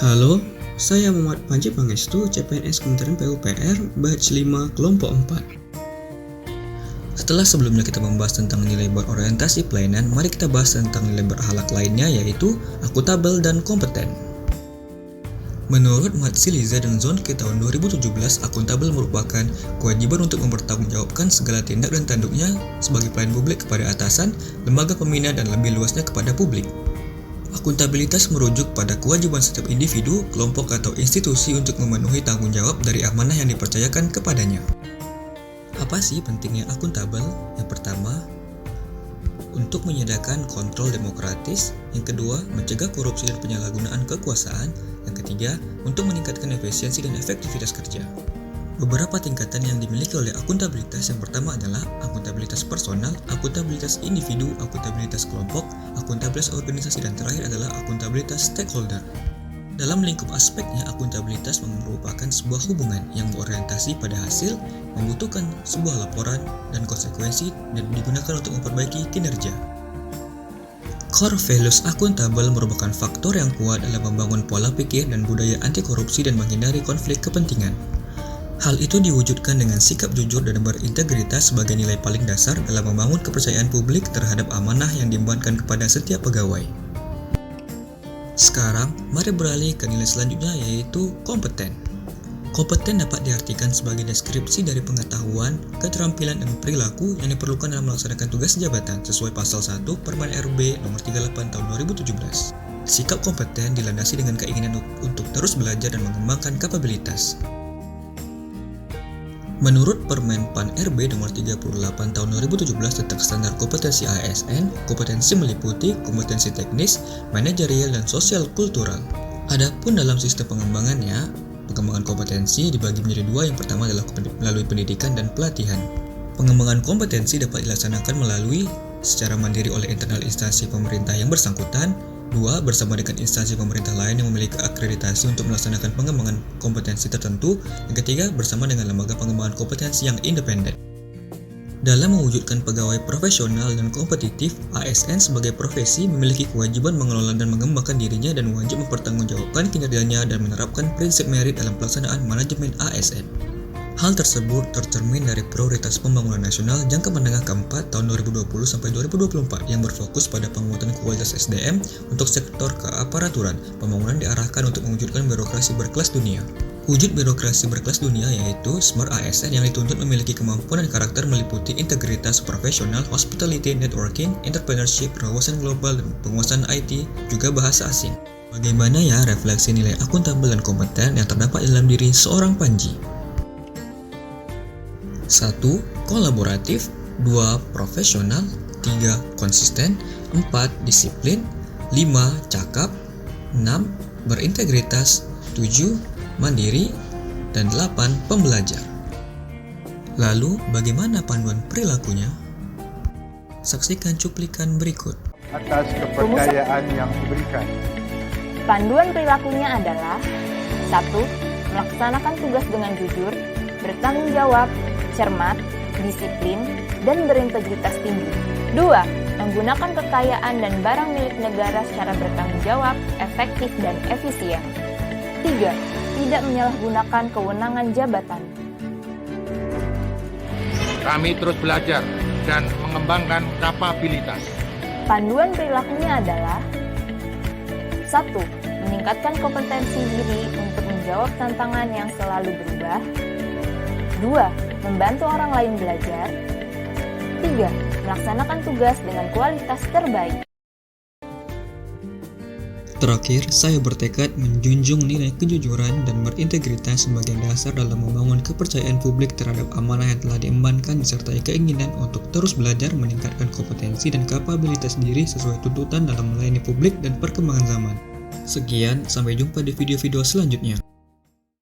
Halo, saya Muhammad Panji Pangestu, CPNS Kementerian PUPR, Batch 5, Kelompok 4. Setelah sebelumnya kita membahas tentang nilai berorientasi pelayanan, mari kita bahas tentang nilai berakhlak lainnya, yaitu akuntabel dan kompeten. Menurut Matsy, Liza, dan Zonke tahun 2017, akuntabel merupakan kewajiban untuk mempertanggungjawabkan segala tindak dan tanduknya sebagai pelayan publik kepada atasan, lembaga pembina, dan lebih luasnya kepada publik. Akuntabilitas merujuk pada kewajiban setiap individu, kelompok, atau institusi untuk memenuhi tanggung jawab dari amanah yang dipercayakan kepadanya. Apa sih pentingnya akuntabel? Yang pertama, untuk menyediakan kontrol demokratis. Yang kedua, mencegah korupsi dan penyalahgunaan kekuasaan. Yang ketiga, untuk meningkatkan efisiensi dan efektivitas kerja. Beberapa tingkatan yang dimiliki oleh akuntabilitas. Yang pertama adalah akuntabilitas personal, akuntabilitas individu, akuntabilitas kelompok, akuntabilitas organisasi, dan terakhir adalah akuntabilitas stakeholder. Dalam lingkup aspeknya, akuntabilitas merupakan sebuah hubungan yang berorientasi pada hasil, membutuhkan sebuah laporan dan konsekuensi, dan digunakan untuk memperbaiki kinerja. Core values akuntabel merupakan faktor yang kuat dalam membangun pola pikir dan budaya anti korupsi dan menghindari konflik kepentingan. Hal itu diwujudkan dengan sikap jujur dan berintegritas sebagai nilai paling dasar dalam membangun kepercayaan publik terhadap amanah yang diembankan kepada setiap pegawai. Sekarang, mari beralih ke nilai selanjutnya, yaitu kompeten. Kompeten dapat diartikan sebagai deskripsi dari pengetahuan, keterampilan, dan perilaku yang diperlukan dalam melaksanakan tugas jabatan sesuai pasal 1 Permen RB nomor 38 tahun 2017. Sikap kompeten dilandasi dengan keinginan untuk terus belajar dan mengembangkan kapabilitas. Menurut Permen PAN RB nomor 38 tahun 2017 tentang standar kompetensi ASN, kompetensi meliputi kompetensi teknis, manajerial, dan sosial kultural. Adapun dalam sistem pengembangannya, pengembangan kompetensi dibagi menjadi dua. Yang pertama adalah melalui pendidikan dan pelatihan. Pengembangan kompetensi dapat dilaksanakan melalui secara mandiri oleh internal instansi pemerintah yang bersangkutan. Dua, bersama dengan instansi pemerintah lain yang memiliki akreditasi untuk melaksanakan pengembangan kompetensi tertentu. Yang ketiga, bersama dengan lembaga pengembangan kompetensi yang independen. Dalam mewujudkan pegawai profesional dan kompetitif, ASN sebagai profesi memiliki kewajiban mengelola dan mengembangkan dirinya dan wajib mempertanggungjawabkan kinerjanya dan menerapkan prinsip merit dalam pelaksanaan manajemen ASN. Hal tersebut tercermin dari prioritas pembangunan nasional jangka menengah keempat tahun 2020 sampai 2024 yang berfokus pada penguatan kualitas SDM untuk sektor keaparaturan. Pembangunan diarahkan untuk mewujudkan birokrasi berkelas dunia. Wujud birokrasi berkelas dunia yaitu Smart ASN yang dituntut memiliki kemampuan dan karakter meliputi integritas profesional, hospitality, networking, entrepreneurship, wawasan global, dan penguasaan IT, juga bahasa asing. Bagaimana ya refleksi nilai akuntabel dan kompeten yang terdapat dalam diri seorang Panji? 1. Kolaboratif. 2. Profesional. 3. Konsisten. 4. Disiplin. 5. Cakap. 6. Berintegritas. 7. Mandiri. Dan 8. Pembelajar. Lalu, bagaimana panduan perilakunya? Saksikan cuplikan berikut. Atas kepercayaan yang diberikan. Panduan perilakunya adalah 1. Melaksanakan tugas dengan jujur, bertanggung jawab, cermat, disiplin, dan berintegritas tinggi. 2. Menggunakan kekayaan dan barang milik negara secara bertanggung jawab, efektif, dan efisien. 3. Tidak menyalahgunakan kewenangan jabatan. Kami terus belajar dan mengembangkan kapabilitas. Panduan perilakunya adalah 1. Meningkatkan kompetensi diri untuk menjawab tantangan yang selalu berubah. 2. Membantu orang lain belajar. 3. Melaksanakan tugas dengan kualitas terbaik. Terakhir, saya bertekad menjunjung nilai kejujuran dan berintegritas sebagai dasar dalam membangun kepercayaan publik terhadap amanah yang telah diembankan disertai keinginan untuk terus belajar meningkatkan kompetensi dan kapabilitas diri sesuai tuntutan dalam melayani publik dan perkembangan zaman. Sekian, sampai jumpa di video-video selanjutnya.